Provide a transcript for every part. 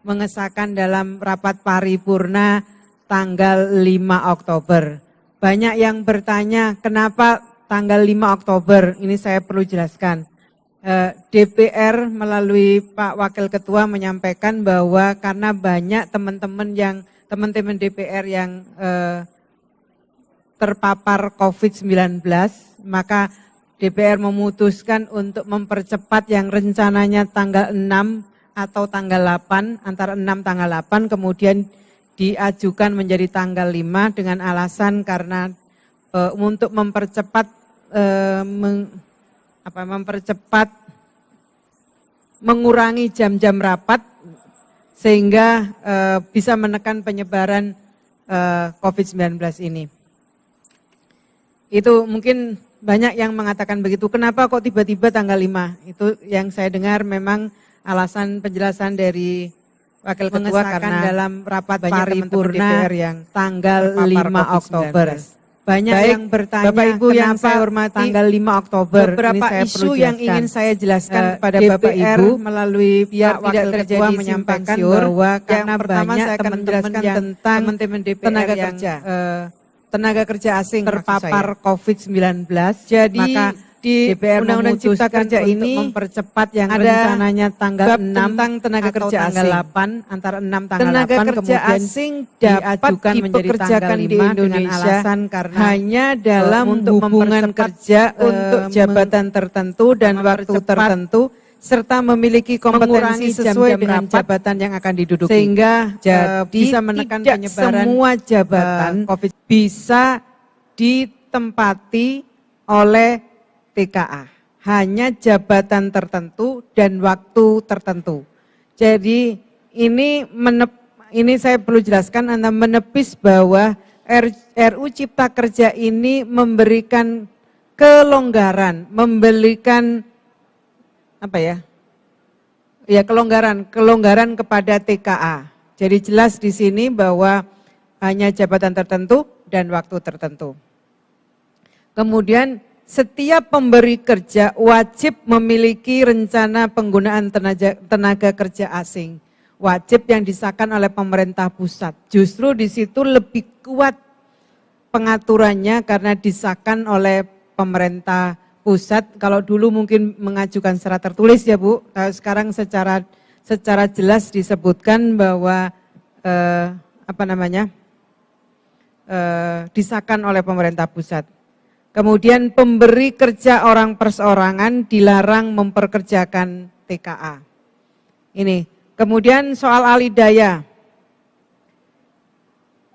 mengesahkan dalam rapat paripurna tanggal 5 Oktober. Banyak yang bertanya kenapa tanggal 5 Oktober, ini saya perlu jelaskan. DPR melalui Pak Wakil Ketua menyampaikan bahwa karena banyak teman-teman DPR yang terpapar COVID-19, maka DPR memutuskan untuk mempercepat yang rencananya tanggal 6 atau tanggal 8, antara 6 tanggal 8, kemudian diajukan menjadi tanggal 5 dengan alasan karena untuk mempercepat mengurangi jam-jam rapat sehingga bisa menekan penyebaran COVID-19 ini. Itu mungkin banyak yang mengatakan begitu. Kenapa kok tiba-tiba tanggal 5? Itu yang saya dengar memang alasan penjelasan dari Wakil Ketua karena dalam rapat paripurna yang tanggal 5 Oktober. Banyak yang bertanya, Bapak Ibu yang saya hormati, tanggal 5 Oktober. Beberapa isu yang ingin saya jelaskan kepada Bapak Ibu melalui Pak Wakil Ketua menyampaikan bahwa karena banyak teman-teman yang teman-teman DPR yang tenaga kerja asing terpapar COVID-19, jadi maka di Undang-Undang Cipta Kerja ini mempercepat yang rencananya tanggal 6 tentang tenaga kerja tanggal 8, antara 6 tanggal 8 kemudian asing diajukan menjadi tanggal 5 di Indonesia karena hanya dalam hubungan kerja untuk jabatan tertentu dan waktu tertentu serta memiliki kompetensi sesuai dengan jabatan yang akan diduduki. Sehingga bisa menekan penyebaran semua jabatan COVID bisa ditempati oleh TKA. Hanya jabatan tertentu dan waktu tertentu. Jadi ini saya perlu jelaskan, Anda menepis bahwa RU Cipta Kerja ini memberikan kelonggaran, memberikan kelonggaran kepada TKA. Jadi jelas di sini bahwa hanya jabatan tertentu dan waktu tertentu. Kemudian setiap pemberi kerja wajib memiliki rencana penggunaan tenaga kerja asing. Wajib yang disahkan oleh pemerintah pusat. Justru di situ lebih kuat pengaturannya karena disahkan oleh pemerintah pusat. Kalau dulu mungkin mengajukan secara tertulis ya Bu, sekarang secara jelas disebutkan bahwa disahkan oleh pemerintah pusat. Kemudian pemberi kerja orang perseorangan dilarang memperkerjakan TKA. Ini. Kemudian soal alidaya.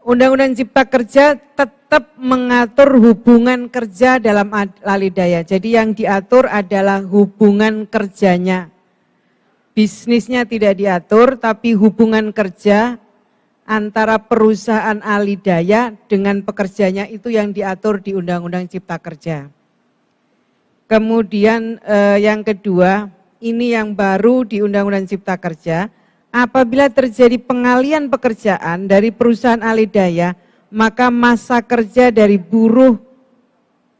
Undang-Undang Cipta Kerja tetap mengatur hubungan kerja dalam alidaya. Jadi yang diatur adalah hubungan kerjanya. Bisnisnya tidak diatur, tapi hubungan kerja antara perusahaan alidaya dengan pekerjanya itu yang diatur di Undang-Undang Cipta Kerja. Kemudian yang kedua, ini yang baru di Undang-Undang Cipta Kerja, apabila terjadi pengalian pekerjaan dari perusahaan alidaya, maka masa kerja dari buruh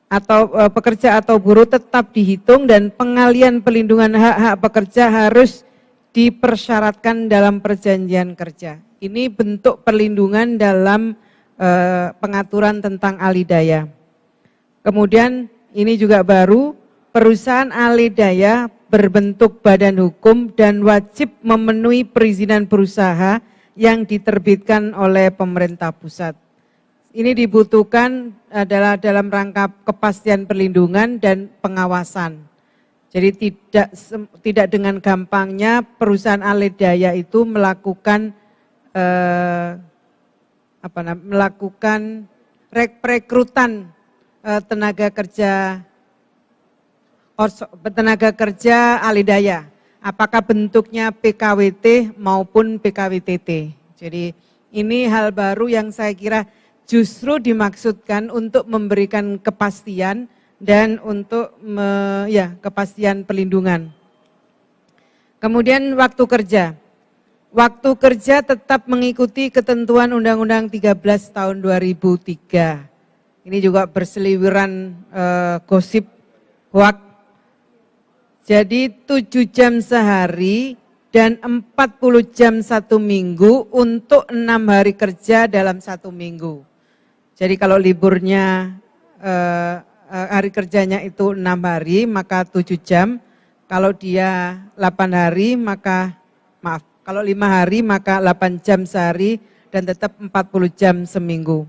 atau pekerja atau buruh tetap dihitung dan pengalian pelindungan hak-hak pekerja harus dipersyaratkan dalam perjanjian kerja. Ini bentuk perlindungan dalam pengaturan tentang alidaya. Kemudian ini juga baru, perusahaan alidaya berbentuk badan hukum dan wajib memenuhi perizinan berusaha yang diterbitkan oleh pemerintah pusat. Ini dibutuhkan adalah dalam rangka kepastian perlindungan dan pengawasan. Jadi tidak dengan gampangnya perusahaan alidaya itu melakukan perekrutan tenaga kerja alidaya, apakah bentuknya PKWT maupun PKWTT. Jadi ini hal baru yang saya kira justru dimaksudkan untuk memberikan kepastian dan untuk kepastian perlindungan. Kemudian waktu kerja. Waktu kerja tetap mengikuti ketentuan Undang-Undang 13 tahun 2003. Ini juga berseliweran gosip hoak. Jadi 7 jam sehari dan 40 jam 1 minggu untuk 6 hari kerja dalam 1 minggu. Jadi kalau liburnya hari kerjanya itu 6 hari maka 7 jam, kalau dia 8 hari maka kalau 5 hari maka 8 jam sehari dan tetap 40 jam seminggu.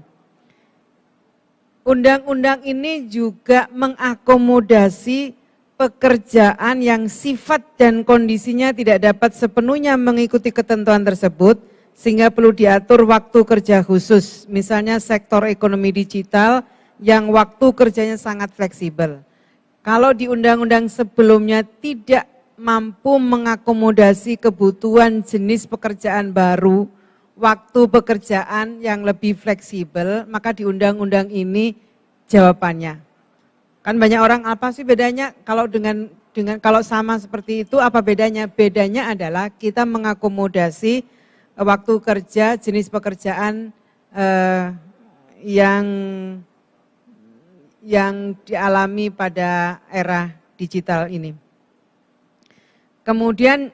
Undang-undang ini juga mengakomodasi pekerjaan yang sifat dan kondisinya tidak dapat sepenuhnya mengikuti ketentuan tersebut, sehingga perlu diatur waktu kerja khusus. Misalnya sektor ekonomi digital yang waktu kerjanya sangat fleksibel. Kalau di undang-undang sebelumnya tidak mampu mengakomodasi kebutuhan jenis pekerjaan baru, waktu pekerjaan yang lebih fleksibel, maka di undang-undang ini jawabannya. Kan banyak orang, apa sih bedanya kalau dengan kalau sama seperti itu apa bedanya? Bedanya adalah kita mengakomodasi waktu kerja, jenis pekerjaan yang dialami pada era digital ini. Kemudian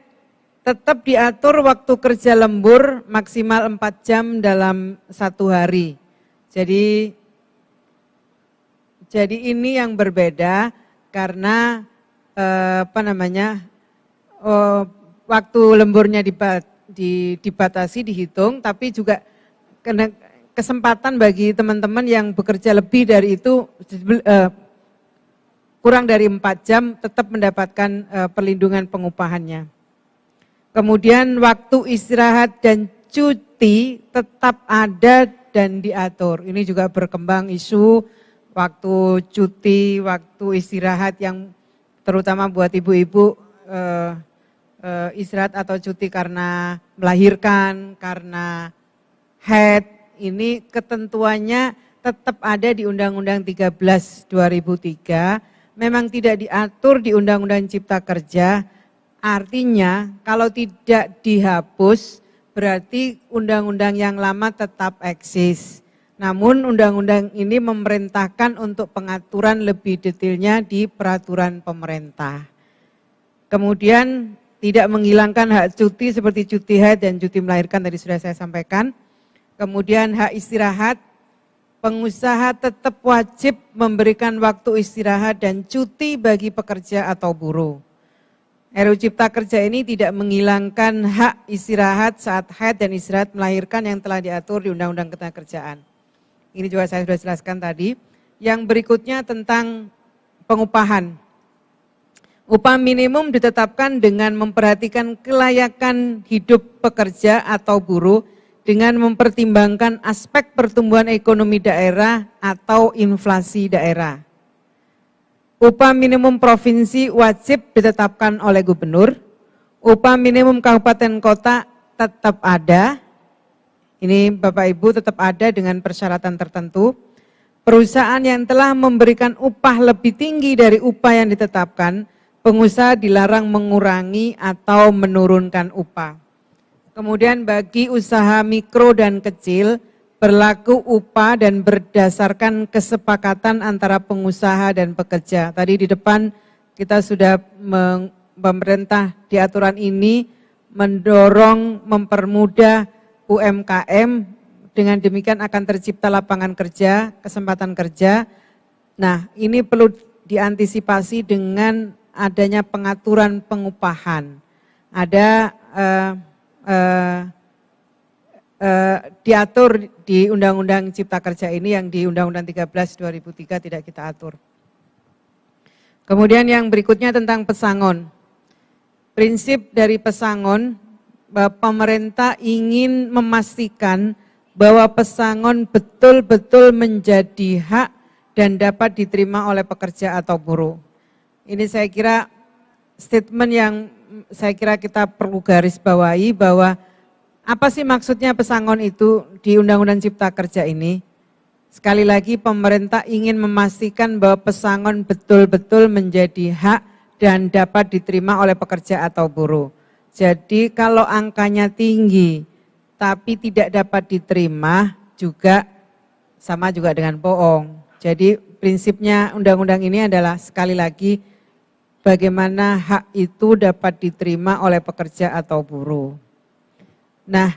tetap diatur waktu kerja lembur maksimal 4 jam dalam 1 hari. Jadi ini yang berbeda karena waktu lemburnya dibatasi, dihitung, tapi juga kesempatan bagi teman-teman yang bekerja lebih dari itu, kurang dari 4 jam tetap mendapatkan perlindungan pengupahannya. Kemudian waktu istirahat dan cuti tetap ada dan diatur. Ini juga berkembang isu waktu cuti, waktu istirahat yang terutama buat ibu-ibu istirahat atau cuti karena melahirkan, karena haid, ini ketentuannya tetap ada di Undang-Undang 13 2003, memang tidak diatur di Undang-Undang Cipta Kerja, artinya kalau tidak dihapus berarti undang-undang yang lama tetap eksis. Namun undang-undang ini memerintahkan untuk pengaturan lebih detailnya di peraturan pemerintah. Kemudian tidak menghilangkan hak cuti seperti cuti haid dan cuti melahirkan tadi sudah saya sampaikan. Kemudian hak istirahat, pengusaha tetap wajib memberikan waktu istirahat dan cuti bagi pekerja atau buruh. RUU Cipta Kerja ini tidak menghilangkan hak istirahat saat haid dan istirahat melahirkan yang telah diatur di Undang-Undang Ketenagakerjaan. Ini juga saya sudah jelaskan tadi. Yang berikutnya tentang pengupahan. Upah minimum ditetapkan dengan memperhatikan kelayakan hidup pekerja atau buruh dengan mempertimbangkan aspek pertumbuhan ekonomi daerah atau inflasi daerah. Upah minimum provinsi wajib ditetapkan oleh gubernur. Upah minimum kabupaten kota tetap ada. Ini Bapak Ibu tetap ada dengan persyaratan tertentu. Perusahaan yang telah memberikan upah lebih tinggi dari upah yang ditetapkan, pengusaha dilarang mengurangi atau menurunkan upah. Kemudian bagi usaha mikro dan kecil, berlaku upah dan berdasarkan kesepakatan antara pengusaha dan pekerja. Tadi di depan kita sudah pemerintah di aturan ini mendorong, mempermudah UMKM, dengan demikian akan tercipta lapangan kerja, kesempatan kerja. Nah, ini perlu diantisipasi dengan adanya pengaturan pengupahan. Ada diatur di Undang-Undang Cipta Kerja ini yang di Undang-Undang 13 2003 tidak kita atur. Kemudian yang berikutnya tentang pesangon. Prinsip dari pesangon, bahwa pemerintah ingin memastikan bahwa pesangon betul-betul menjadi hak dan dapat diterima oleh pekerja atau buruh. Ini saya kira statement yang saya kira kita perlu garis bawahi bahwa apa sih maksudnya pesangon itu di Undang-Undang Cipta Kerja ini? Sekali lagi pemerintah ingin memastikan bahwa pesangon betul-betul menjadi hak dan dapat diterima oleh pekerja atau buruh. Jadi kalau angkanya tinggi tapi tidak dapat diterima juga sama juga dengan bohong. Jadi prinsipnya undang-undang ini adalah sekali lagi bagaimana hak itu dapat diterima oleh pekerja atau buruh. Nah,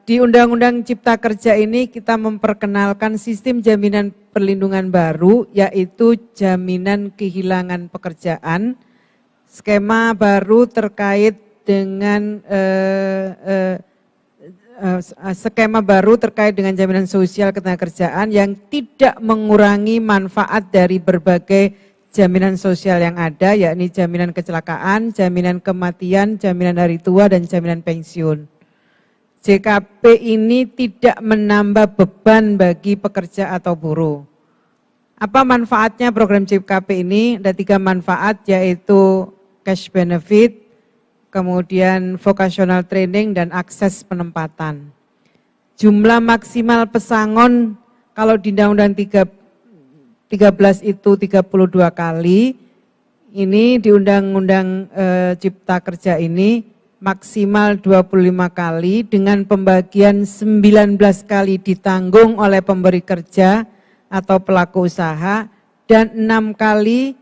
di Undang-Undang Cipta Kerja ini kita memperkenalkan sistem jaminan perlindungan baru, yaitu jaminan kehilangan pekerjaan, skema baru terkait dengan jaminan sosial ketenagakerjaan yang tidak mengurangi manfaat dari berbagai jaminan sosial yang ada, yakni jaminan kecelakaan, jaminan kematian, jaminan hari tua, dan jaminan pensiun. JKP ini tidak menambah beban bagi pekerja atau buruh. Apa manfaatnya program JKP ini? Ada 3 manfaat, yaitu cash benefit, kemudian vocational training, dan akses penempatan. Jumlah maksimal pesangon kalau di Undang-Undang 13 itu 32 kali, ini di Undang-Undang Cipta Kerja ini maksimal 25 kali dengan pembagian 19 kali ditanggung oleh pemberi kerja atau pelaku usaha dan 6 kali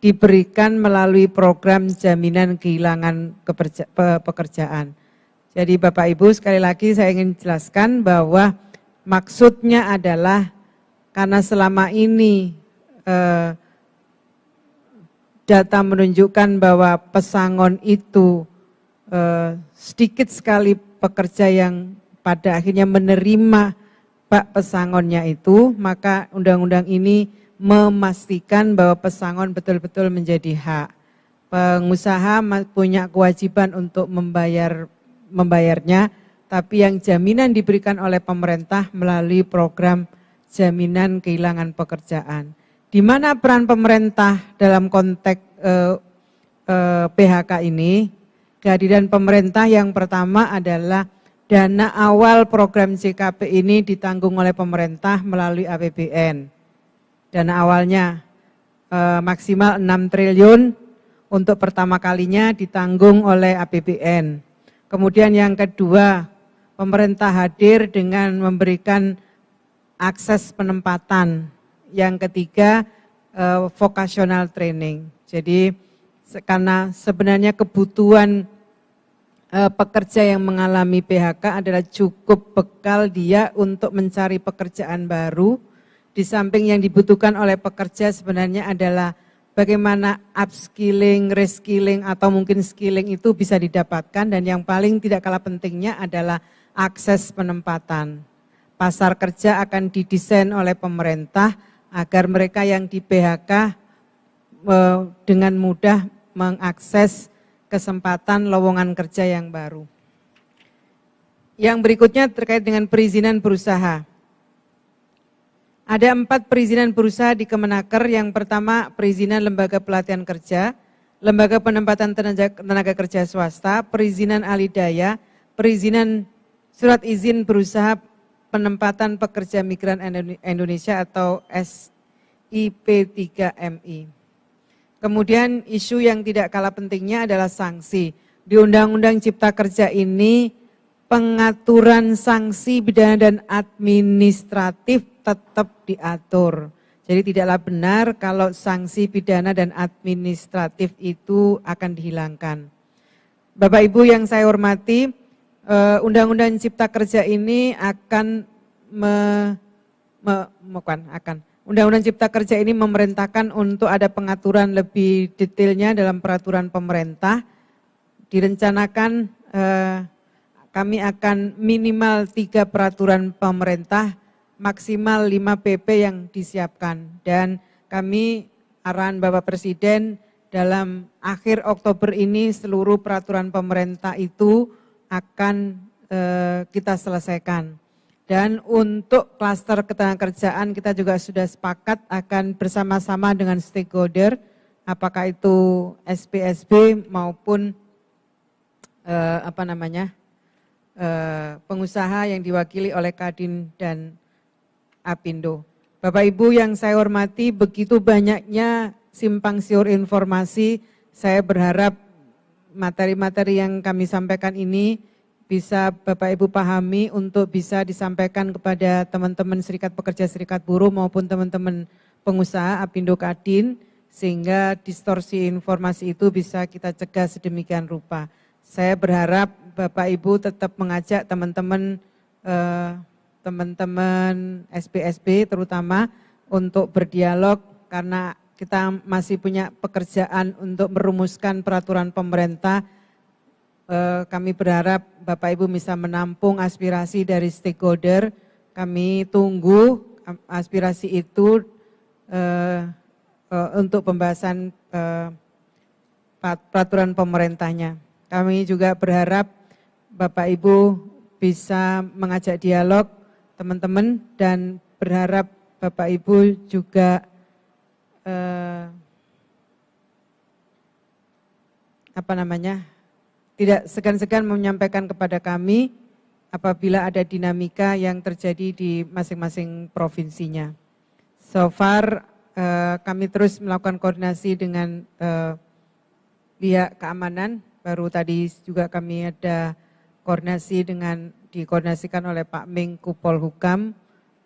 diberikan melalui program jaminan kehilangan pekerjaan. Jadi Bapak Ibu, sekali lagi saya ingin jelaskan bahwa maksudnya adalah karena selama ini data menunjukkan bahwa pesangon itu sedikit sekali pekerja yang pada akhirnya menerima hak pesangonnya itu, maka undang-undang ini memastikan bahwa pesangon betul-betul menjadi hak. Pengusaha punya kewajiban untuk membayarnya, tapi yang jaminan diberikan oleh pemerintah melalui program jaminan kehilangan pekerjaan. Di mana peran pemerintah dalam konteks PHK ini? Kehadiran pemerintah yang pertama adalah dana awal program JKP ini ditanggung oleh pemerintah melalui APBN. Dana awalnya maksimal 6 triliun untuk pertama kalinya ditanggung oleh APBN. Kemudian yang kedua, pemerintah hadir dengan memberikan akses penempatan. Yang ketiga, vocational training. Jadi karena sebenarnya kebutuhan pekerja yang mengalami PHK adalah cukup bekal dia untuk mencari pekerjaan baru. Di samping yang dibutuhkan oleh pekerja sebenarnya adalah bagaimana upskilling, reskilling, atau mungkin skilling itu bisa didapatkan. Dan yang paling tidak kalah pentingnya adalah akses penempatan. Pasar kerja akan didesain oleh pemerintah agar mereka yang di PHK dengan mudah mengakses kesempatan lowongan kerja yang baru. Yang berikutnya terkait dengan perizinan berusaha. Ada 4 perizinan berusaha di Kemenaker. Yang pertama, perizinan lembaga pelatihan kerja, lembaga penempatan tenaga kerja swasta, perizinan ahli daya, perizinan surat izin berusaha penempatan pekerja migran Indonesia atau SIP3MI. Kemudian isu yang tidak kalah pentingnya adalah sanksi. Di Undang-Undang Cipta Kerja ini pengaturan sanksi pidana dan administratif tetap diatur. Jadi tidaklah benar kalau sanksi pidana dan administratif itu akan dihilangkan. Bapak Ibu yang saya hormati, Undang-Undang Cipta Kerja ini Undang-Undang Cipta Kerja ini memerintahkan untuk ada pengaturan lebih detailnya dalam peraturan pemerintah. Direncanakan kami akan minimal 3 peraturan pemerintah, maksimal 5 PP yang disiapkan. Dan kami arahan Bapak Presiden dalam akhir Oktober ini seluruh peraturan pemerintah itu akan kita selesaikan. Dan untuk klaster ketenagakerjaan kita juga sudah sepakat akan bersama-sama dengan stakeholder, apakah itu SPSB maupun pengusaha yang diwakili oleh Kadin dan Apindo. Bapak Ibu yang saya hormati, begitu banyaknya simpang siur informasi, saya berharap materi-materi yang kami sampaikan ini bisa Bapak Ibu pahami untuk bisa disampaikan kepada teman-teman serikat pekerja, serikat buruh maupun teman-teman pengusaha Apindo Kadin, sehingga distorsi informasi itu bisa kita cegah sedemikian rupa. Saya berharap Bapak Ibu tetap mengajak teman-teman SPSB terutama untuk berdialog, karena kita masih punya pekerjaan untuk merumuskan peraturan pemerintah. Kami berharap Bapak Ibu bisa menampung aspirasi dari stakeholder. Kami tunggu aspirasi itu untuk pembahasan peraturan pemerintahnya. Kami juga berharap Bapak Ibu bisa mengajak dialog teman-teman, dan berharap Bapak Ibu juga tidak segan-segan menyampaikan kepada kami apabila ada dinamika yang terjadi di masing-masing provinsinya. So far kami terus melakukan koordinasi dengan pihak keamanan. Baru tadi juga kami ada koordinasi dikoordinasikan oleh Pak Menko Polhukam,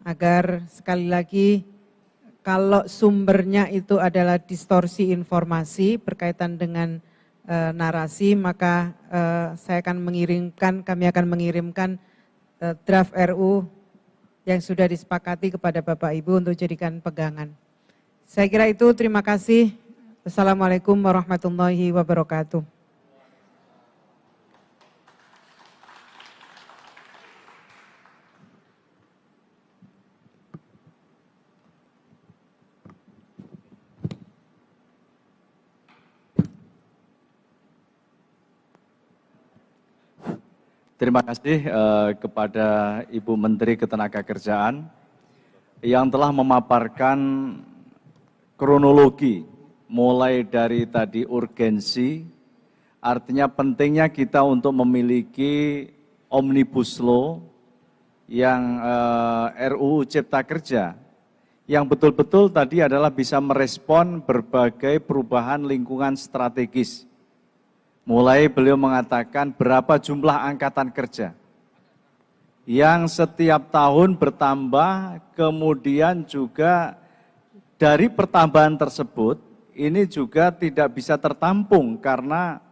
agar sekali lagi kalau sumbernya itu adalah distorsi informasi berkaitan dengan narasi, maka kami akan mengirimkan draft RU yang sudah disepakati kepada Bapak Ibu untuk jadikan pegangan. Saya kira itu, terima kasih. Wassalamualaikum warahmatullahi wabarakatuh. Terima kasih kepada Ibu Menteri Ketenagakerjaan yang telah memaparkan kronologi mulai dari tadi urgensi, artinya pentingnya kita untuk memiliki Omnibus Law yang RUU Cipta Kerja yang betul-betul tadi adalah bisa merespon berbagai perubahan lingkungan strategis. Mulai beliau mengatakan berapa jumlah angkatan kerja yang setiap tahun bertambah, kemudian juga dari pertambahan tersebut ini juga tidak bisa tertampung karena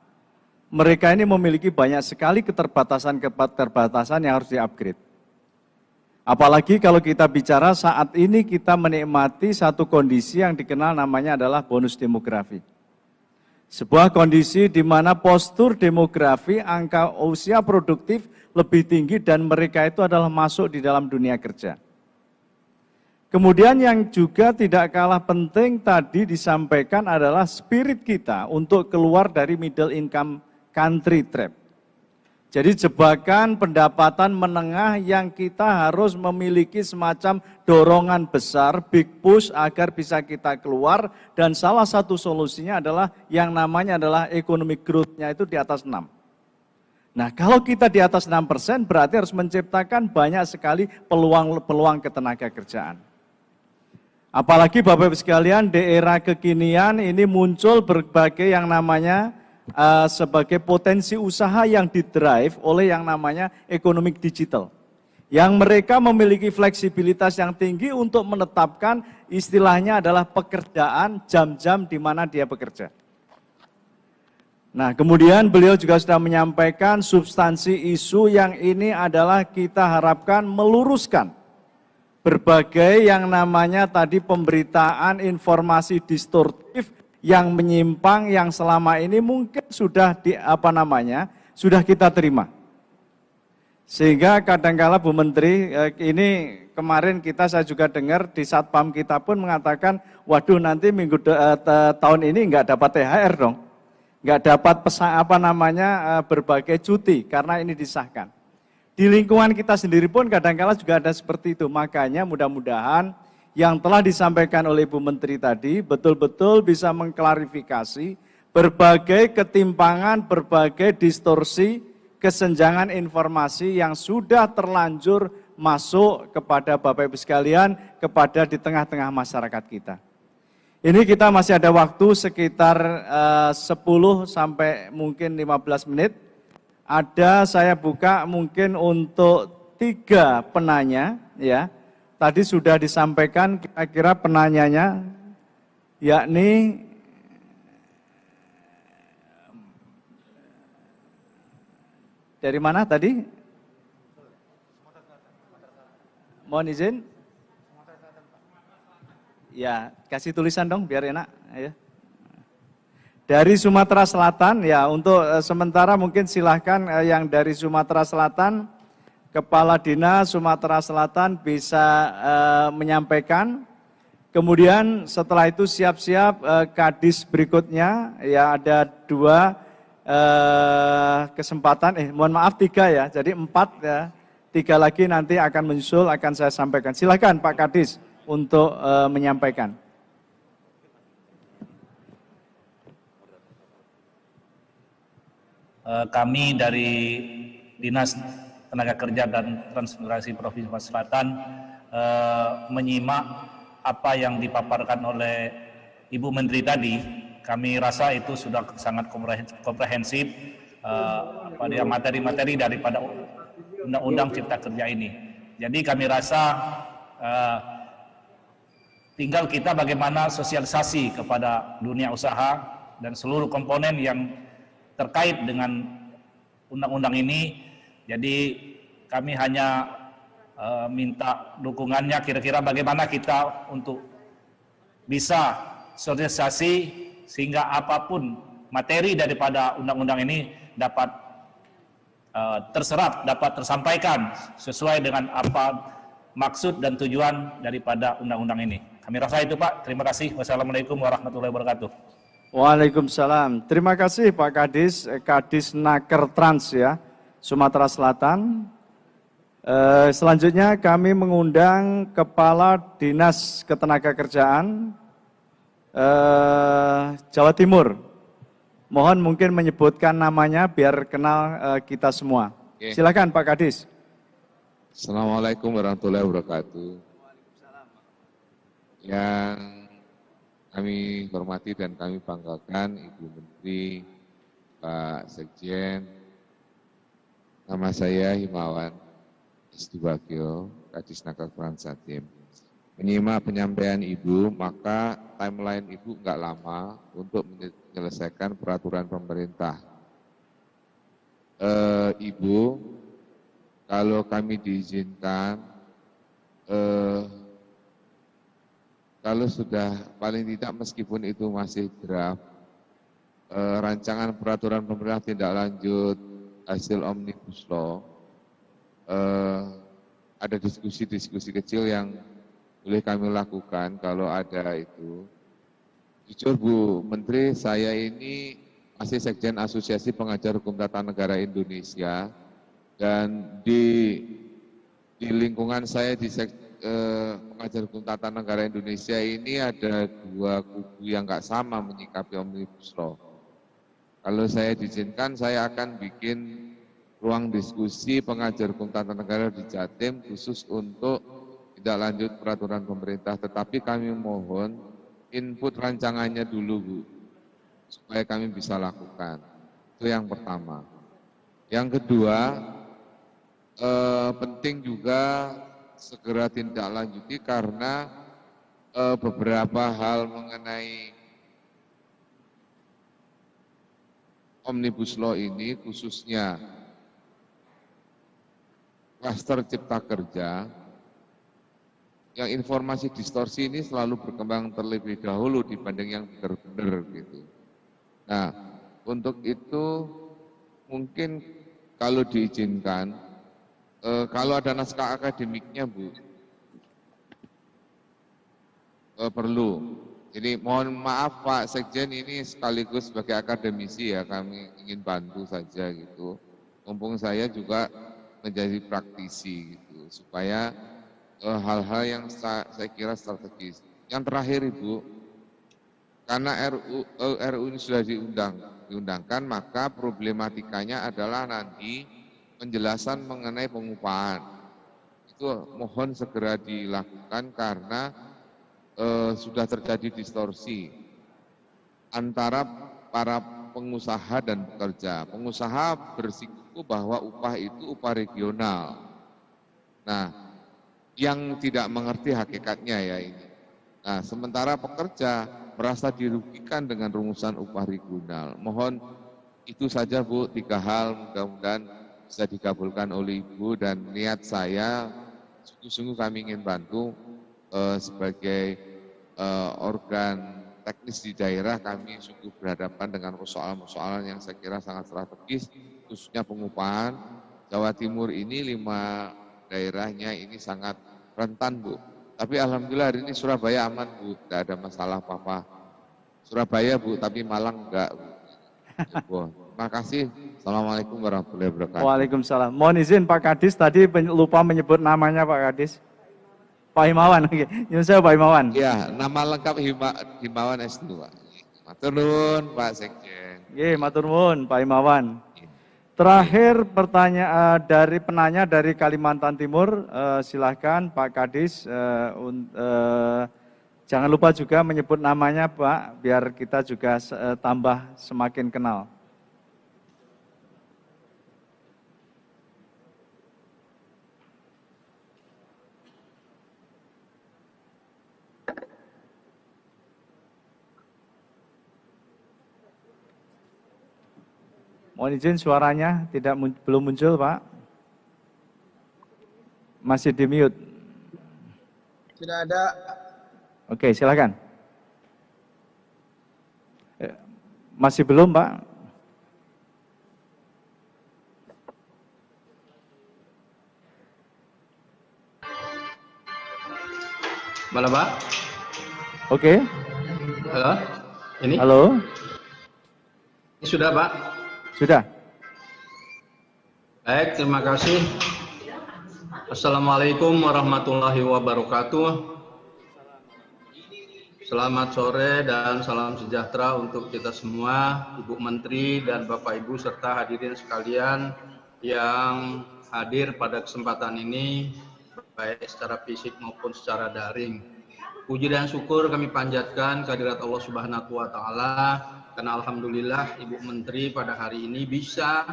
mereka ini memiliki banyak sekali keterbatasan yang harus di-upgrade. Apalagi kalau kita bicara saat ini kita menikmati satu kondisi yang dikenal namanya adalah bonus demografi. Sebuah kondisi di mana postur demografi, angka usia produktif lebih tinggi dan mereka itu adalah masuk di dalam dunia kerja. Kemudian yang juga tidak kalah penting tadi disampaikan adalah spirit kita untuk keluar dari middle income country trap. Jadi jebakan pendapatan menengah yang kita harus memiliki semacam dorongan besar, big push agar bisa kita keluar, dan salah satu solusinya adalah yang namanya adalah economic growth-nya itu di atas 6. Nah kalau kita di atas 6% berarti harus menciptakan banyak sekali peluang ketenaga kerjaan. Apalagi Bapak Ibu sekalian di era kekinian ini muncul berbagai yang namanya sebagai potensi usaha yang didrive oleh yang namanya ekonomi digital. Yang mereka memiliki fleksibilitas yang tinggi untuk menetapkan istilahnya adalah pekerjaan jam-jam di mana dia bekerja. Nah kemudian beliau juga sudah menyampaikan substansi isu yang ini adalah kita harapkan meluruskan berbagai yang namanya tadi pemberitaan informasi distortif yang menyimpang yang selama ini mungkin sudah sudah kita terima. Sehingga kadangkala Bu Menteri, ini kemarin saya juga dengar di Satpam kita pun mengatakan, waduh nanti tahun ini enggak dapat THR dong. Enggak dapat berbagai cuti karena ini disahkan. Di lingkungan kita sendiri pun kadangkala juga ada seperti itu. Makanya mudah-mudahan yang telah disampaikan oleh Ibu Menteri tadi betul-betul bisa mengklarifikasi berbagai ketimpangan, berbagai distorsi, kesenjangan informasi yang sudah terlanjur masuk kepada Bapak Ibu sekalian, kepada di tengah-tengah masyarakat kita. Ini kita masih ada waktu sekitar 10 sampai mungkin 15 menit. Saya buka mungkin untuk 3 penanya ya. Tadi sudah disampaikan kira-kira penanyanya yakni dari mana tadi? Mohon izin. Ya, kasih tulisan dong biar enak. Ya. Dari Sumatera Selatan, ya untuk sementara mungkin silahkan yang dari Sumatera Selatan, Kepala Dinas Sumatera Selatan bisa menyampaikan. Kemudian setelah itu siap-siap kadis berikutnya, ya ada 2 kesempatan, mohon maaf 3 ya, jadi 4 ya, 3 lagi nanti akan menyusul, akan saya sampaikan. Silakan Pak Kadis untuk menyampaikan. Kami dari Dinas Tenaga Kerja dan Transmigrasi Provinsi Sumatera Selatan menyimak apa yang dipaparkan oleh Ibu Menteri tadi. Kami rasa itu sudah sangat komprehensif pada materi-materi daripada Undang-Undang Cipta Kerja ini. Jadi kami rasa tinggal kita bagaimana sosialisasi kepada dunia usaha dan seluruh komponen yang terkait dengan undang-undang ini. Jadi kami hanya minta dukungannya, kira-kira bagaimana kita untuk bisa sosialisasi sehingga apapun materi daripada undang-undang ini dapat terserap, dapat tersampaikan sesuai dengan apa maksud dan tujuan daripada undang-undang ini. Kami rasa itu Pak. Terima kasih. Wassalamualaikum warahmatullahi wabarakatuh. Waalaikumsalam. Terima kasih Pak Kadis, Kadis Naker Trans ya, Sumatera Selatan. Selanjutnya kami mengundang Kepala Dinas Ketenagakerjaan Jawa Timur. Mohon mungkin menyebutkan namanya biar kenal kita semua. Oke. Silakan Pak Kadis. Assalamualaikum warahmatullahi wabarakatuh. Yang kami hormati dan kami banggakan Ibu Menteri, Pak Sekjen, nama saya Himawan Isdibagio, Kadis Naker Trans Jatim. Menyimak penyampaian Ibu, maka timeline Ibu enggak lama untuk menyelesaikan peraturan pemerintah. Ibu, kalau kami diizinkan, kalau sudah paling tidak meskipun itu masih draft, rancangan peraturan pemerintah tindak lanjut hasil Omnibus Law, ada diskusi-diskusi kecil yang boleh kami lakukan kalau ada itu. Jujur Bu Menteri, saya ini masih Sekjen Asosiasi Pengajar Hukum Tata Negara Indonesia, dan di lingkungan saya di Pengajar Hukum Tata Negara Indonesia ini ada 2 kubu yang nggak sama menyikapi Omnibus Law. Kalau saya diizinkan, saya akan bikin ruang diskusi pengajar hukum tata negara di Jatim khusus untuk tidak lanjut peraturan pemerintah. Tetapi kami mohon input rancangannya dulu Bu, supaya kami bisa lakukan. Itu yang pertama. Yang kedua, penting juga segera tindak lanjuti karena beberapa hal mengenai Omnibus Law ini, khususnya klaster cipta kerja, yang informasi distorsi ini selalu berkembang terlebih dahulu dibanding yang benar-benar gitu. Nah, untuk itu mungkin kalau diizinkan, kalau ada naskah akademiknya Bu, perlu. Jadi mohon maaf Pak Sekjen, ini sekaligus sebagai akademisi ya, kami ingin bantu saja gitu. Mumpung saya juga menjadi praktisi gitu, supaya hal-hal yang saya kira strategis. Yang terakhir Ibu, karena RU ini sudah diundangkan, maka problematikanya adalah nanti penjelasan mengenai pengupahan. Itu mohon segera dilakukan karena sudah terjadi distorsi antara para pengusaha dan pekerja. Pengusaha bersikuku bahwa upah itu upah regional. Nah, yang tidak mengerti hakikatnya ya ini. Nah, sementara pekerja merasa dirugikan dengan rumusan upah regional. Mohon itu saja Bu, 3 hal mudah-mudahan bisa dikabulkan oleh Ibu, dan niat saya sungguh-sungguh kami ingin bantu sebagai organ teknis di daerah. Kami sungguh berhadapan dengan persoalan-persoalan yang saya kira sangat strategis, khususnya pengupahan. Jawa Timur ini 5 daerahnya ini sangat rentan Bu. Tapi alhamdulillah hari ini Surabaya aman Bu, tidak ada masalah apa-apa. Surabaya Bu, tapi Malang enggak Bu. Terima kasih. Assalamualaikum warahmatullahi wabarakatuh. Waalaikumsalam. Mohon izin Pak Kadis, tadi lupa menyebut namanya Pak Kadis. Pak Himawan, oke. Nyun saya Pak Himawan. Ya, nama lengkap Himawan S2. Matur nuwun Pak Sekjen. Nggih, matur nuwun Pak Himawan. Terakhir pertanyaan dari penanya dari Kalimantan Timur, silahkan Pak Kadis. Jangan lupa juga menyebut namanya Pak, biar kita juga tambah semakin kenal. Mohon izin suaranya belum muncul Pak. Masih di mute. Tidak ada. Oke, silakan. Masih belum Pak? Mana Pak? Oke. Halo? Ini? Halo. Ini sudah Pak? Sudah. Baik, terima kasih. Assalamualaikum warahmatullahi wabarakatuh. Selamat sore dan salam sejahtera untuk kita semua, Ibu Menteri dan Bapak Ibu serta hadirin sekalian yang hadir pada kesempatan ini, baik secara fisik maupun secara daring. Puji dan syukur kami panjatkan kehadirat Allah Subhanahu wa Ta'ala, karena alhamdulillah Ibu Menteri pada hari ini bisa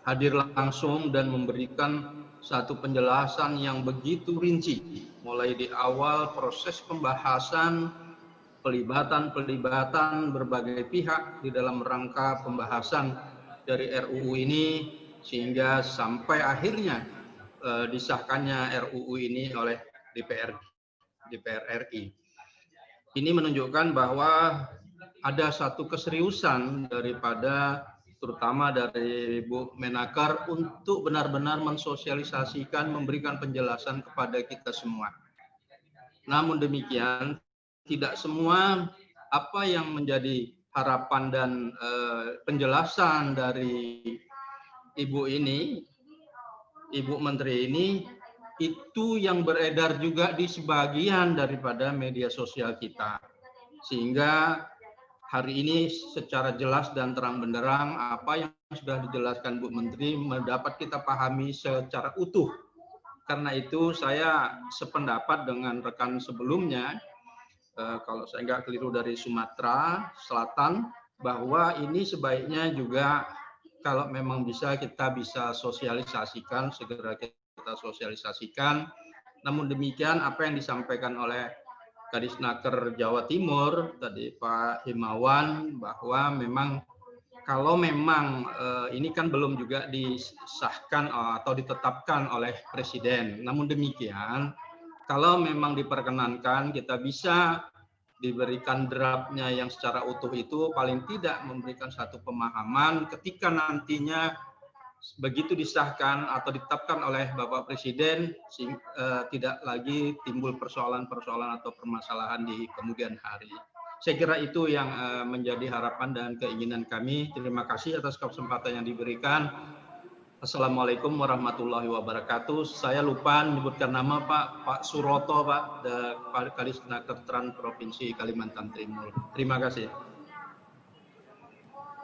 hadir langsung dan memberikan satu penjelasan yang begitu rinci, mulai di awal proses pembahasan, pelibatan berbagai pihak di dalam rangka pembahasan dari RUU ini, sehingga sampai akhirnya disahkannya RUU ini oleh DPR RI. Ini menunjukkan bahwa ada satu keseriusan daripada terutama dari Bu Menaker untuk benar-benar mensosialisasikan, memberikan penjelasan kepada kita semua. Namun demikian, tidak semua apa yang menjadi harapan dan penjelasan dari Ibu Menteri ini, itu yang beredar juga di sebagian daripada media sosial kita. Sehingga hari ini secara jelas dan terang benderang apa yang sudah dijelaskan Bu Menteri dapat kita pahami secara utuh. Karena itu saya sependapat dengan rekan sebelumnya, kalau saya nggak keliru dari Sumatera Selatan, bahwa ini sebaiknya juga kalau memang kita bisa sosialisasikan, segera kita sosialisasikan. Namun demikian apa yang disampaikan oleh Kadisnaker Jawa Timur tadi Pak Himawan, bahwa memang kalau memang ini kan belum juga disahkan atau ditetapkan oleh Presiden. Namun demikian, kalau memang diperkenankan kita bisa diberikan draftnya yang secara utuh, itu paling tidak memberikan satu pemahaman ketika nantinya begitu disahkan atau ditetapkan oleh Bapak Presiden, tidak lagi timbul persoalan-persoalan atau permasalahan di kemudian hari. Saya kira itu yang menjadi harapan dan keinginan kami. Terima kasih atas kesempatan yang diberikan. Assalamualaikum warahmatullahi wabarakatuh. Saya lupa menyebutkan nama Pak Suroto, Pak Kadisnaker Trans Provinsi Kalimantan Timur. Terima kasih.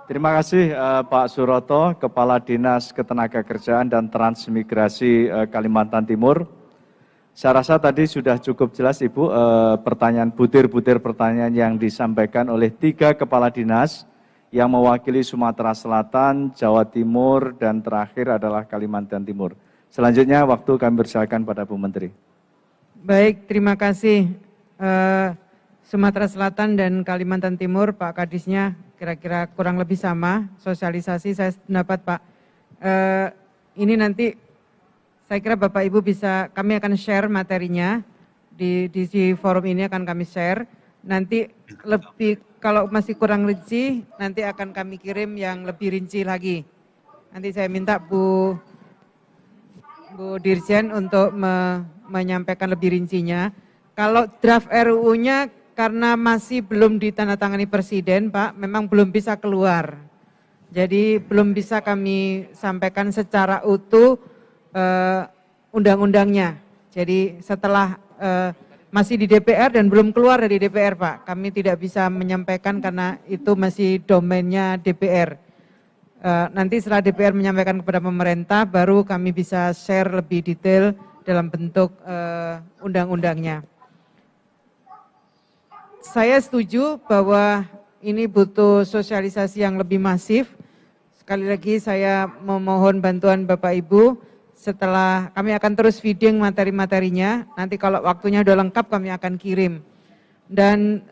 Terima kasih Pak Suroto, Kepala Dinas Ketenagakerjaan dan Transmigrasi Kalimantan Timur. Saya rasa tadi sudah cukup jelas Ibu butir-butir pertanyaan yang disampaikan oleh 3 kepala dinas yang mewakili Sumatera Selatan, Jawa Timur, dan terakhir adalah Kalimantan Timur. Selanjutnya waktu kami persilakan pada Bu Menteri. Baik, terima kasih. Sumatera Selatan dan Kalimantan Timur, Pak Kadisnya kira-kira kurang lebih sama, sosialisasi saya pendapat Pak. Ini nanti saya kira Bapak Ibu bisa, kami akan share materinya, di forum ini akan kami share. Nanti lebih, kalau masih kurang rinci, nanti akan kami kirim yang lebih rinci lagi. Nanti saya minta Bu Dirjen untuk menyampaikan lebih rincinya. Kalau draft RUU-nya karena masih belum ditandatangani Presiden, Pak, memang belum bisa keluar. Jadi belum bisa kami sampaikan secara utuh undang-undangnya. Jadi setelah masih di DPR dan belum keluar dari DPR, Pak. Kami tidak bisa menyampaikan karena itu masih domainnya DPR. Nanti setelah DPR menyampaikan kepada pemerintah, baru kami bisa share lebih detail dalam bentuk undang-undangnya. Saya setuju bahwa ini butuh sosialisasi yang lebih masif. Sekali lagi saya memohon bantuan Bapak Ibu, setelah kami akan terus feeding materi-materinya, nanti kalau waktunya udah lengkap kami akan kirim. Dan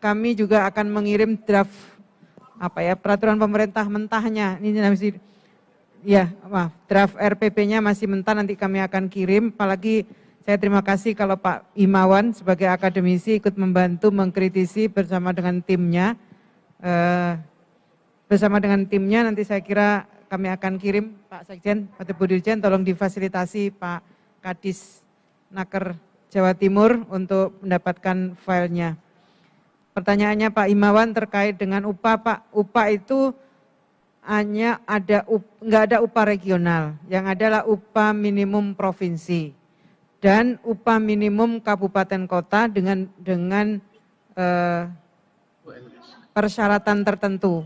kami juga akan mengirim draft peraturan pemerintah mentahnya. Ini masih draft RPP-nya masih mentah, nanti kami akan kirim. Apalagi saya terima kasih kalau Pak Imawan sebagai akademisi ikut membantu mengkritisi bersama dengan timnya. Bersama dengan timnya nanti saya kira kami akan kirim Pak Sekjen atau Bu Dirjen, tolong difasilitasi Pak Kadis Naker Jawa Timur untuk mendapatkan filenya. Pertanyaannya Pak Imawan terkait dengan upah, Pak. Upah itu hanya nggak ada upah regional, yang adalah upah minimum provinsi dan upah minimum kabupaten kota dengan persyaratan tertentu.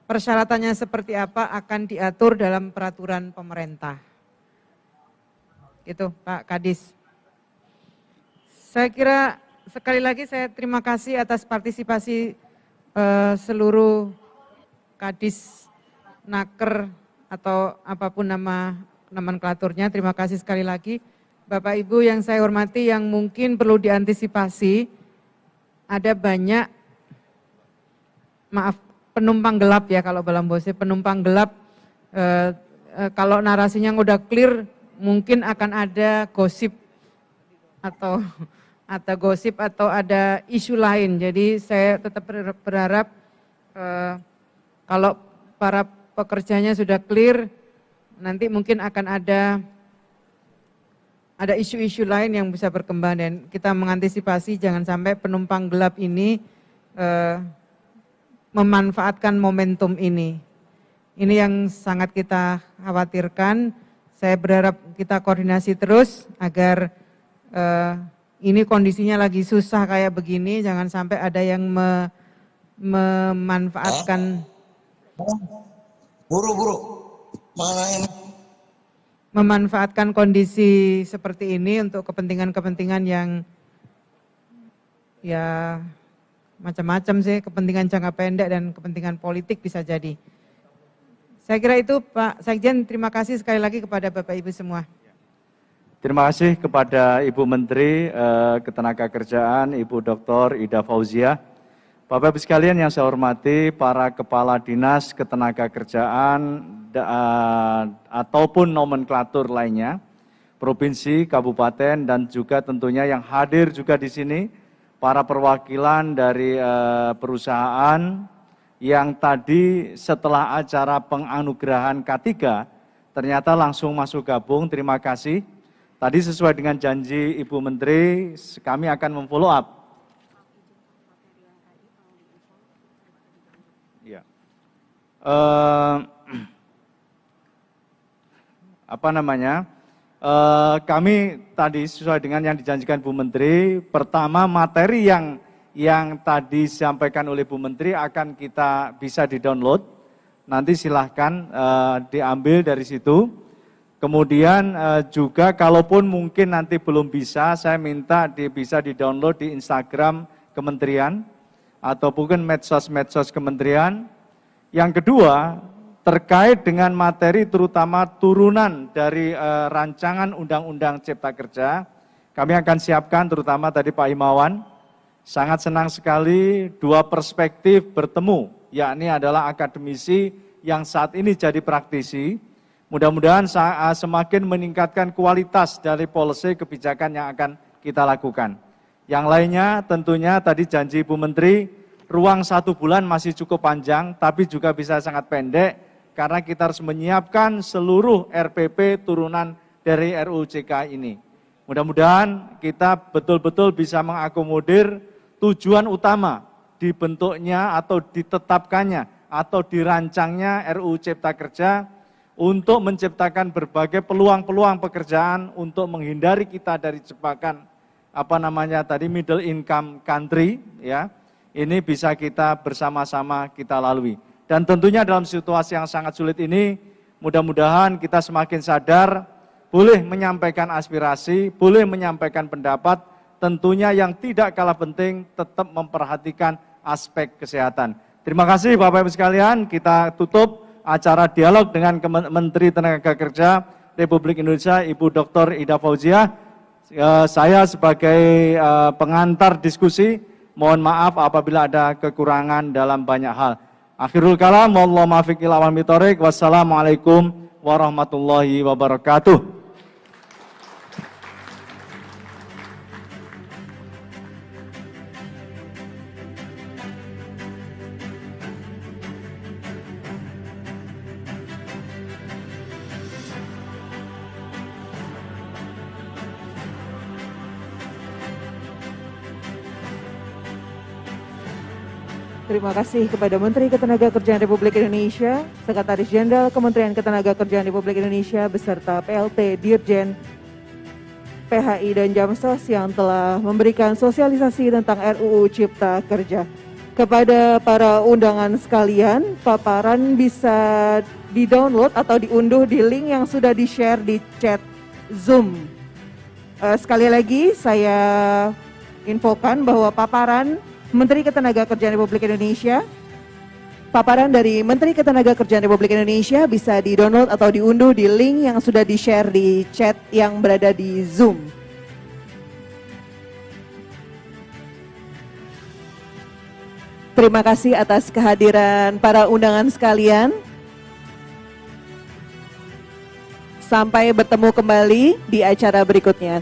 Persyaratannya seperti apa akan diatur dalam peraturan pemerintah. Gitu Pak Kadis. Saya kira sekali lagi saya terima kasih atas partisipasi seluruh Kadis Naker atau apapun nama nomenklaturnya. Terima kasih sekali lagi. Bapak Ibu yang saya hormati, yang mungkin perlu diantisipasi, ada banyak, penumpang gelap ya kalau dalam bahasa, penumpang gelap. Kalau narasinya udah clear, mungkin akan ada gosip atau ada isu lain. Jadi saya tetap berharap kalau para pekerjanya sudah clear, nanti mungkin akan ada isu-isu lain yang bisa berkembang, dan kita mengantisipasi jangan sampai penumpang gelap ini memanfaatkan momentum ini. Ini yang sangat kita khawatirkan. Saya berharap kita koordinasi terus agar ini kondisinya lagi susah kayak begini, jangan sampai ada yang memanfaatkan memanfaatkan kondisi seperti ini untuk kepentingan-kepentingan yang ya macam-macam sih, kepentingan jangka pendek dan kepentingan politik bisa jadi. Saya kira itu Pak Sekjen, terima kasih sekali lagi kepada Bapak Ibu semua. Terima kasih kepada Ibu Menteri Ketenagakerjaan, Ibu Dr. Ida Fauzia. Bapak Ibu sekalian yang saya hormati, para Kepala Dinas Ketenagakerjaan ataupun nomenklatur lainnya, provinsi, kabupaten, dan juga tentunya yang hadir juga di sini, para perwakilan dari perusahaan yang tadi setelah acara penganugerahan K3 ternyata langsung masuk gabung, terima kasih. Tadi sesuai dengan janji Ibu Menteri, kami akan memfollow up. Ya. Kami tadi sesuai dengan yang dijanjikan Bu Menteri, pertama materi yang tadi disampaikan oleh Bu Menteri akan kita bisa di-download, nanti silahkan diambil dari situ. Kemudian juga kalaupun mungkin nanti belum bisa, saya minta bisa di-download di Instagram Kementerian ataupun medsos-medsos Kementerian. Yang kedua, terkait dengan materi terutama turunan dari rancangan Undang-Undang Cipta Kerja, kami akan siapkan terutama tadi Pak Imawan, Sangat senang sekali dua perspektif bertemu, yakni adalah akademisi yang saat ini jadi praktisi. Mudah-mudahan semakin meningkatkan kualitas dari policy kebijakan yang akan kita lakukan. Yang lainnya tentunya tadi janji Ibu Menteri, ruang 1 bulan masih cukup panjang, tapi juga bisa sangat pendek, karena kita harus menyiapkan seluruh RPP turunan dari RUU CK ini. Mudah-mudahan kita betul-betul bisa mengakomodir tujuan utama dibentuknya atau ditetapkannya atau dirancangnya RUU Cipta Kerja untuk menciptakan berbagai peluang-peluang pekerjaan untuk menghindari kita dari jebakan middle income country, ya. Ini bisa kita bersama-sama kita lalui. Dan tentunya dalam situasi yang sangat sulit ini, mudah-mudahan kita semakin sadar, boleh menyampaikan aspirasi, boleh menyampaikan pendapat, tentunya yang tidak kalah penting tetap memperhatikan aspek kesehatan. Terima kasih Bapak Ibu sekalian, kita tutup acara dialog dengan Menteri Tenaga Kerja Republik Indonesia, Ibu Dr. Ida Fauziah. Saya sebagai pengantar diskusi, mohon maaf apabila ada kekurangan dalam banyak hal. Akhirul kalam, wallahu muwaffiq ila aqwamit thoriq. Wassalamualaikum warahmatullahi wabarakatuh. Terima kasih kepada Menteri Ketenagakerjaan Republik Indonesia, Sekretaris Jenderal Kementerian Ketenagakerjaan Republik Indonesia beserta PLT, Dirjen, PHI dan Jamsos yang telah memberikan sosialisasi tentang RUU Cipta Kerja. Kepada para undangan sekalian, paparan bisa di-download atau diunduh di link yang sudah di-share di chat Zoom. Sekali lagi saya infokan bahwa paparan Menteri Ketenagakerjaan Republik Indonesia, paparan dari Menteri Ketenagakerjaan Republik Indonesia bisa di-download atau diunduh di link yang sudah di-share di chat yang berada di Zoom. Terima kasih atas kehadiran para undangan sekalian. Sampai bertemu kembali di acara berikutnya.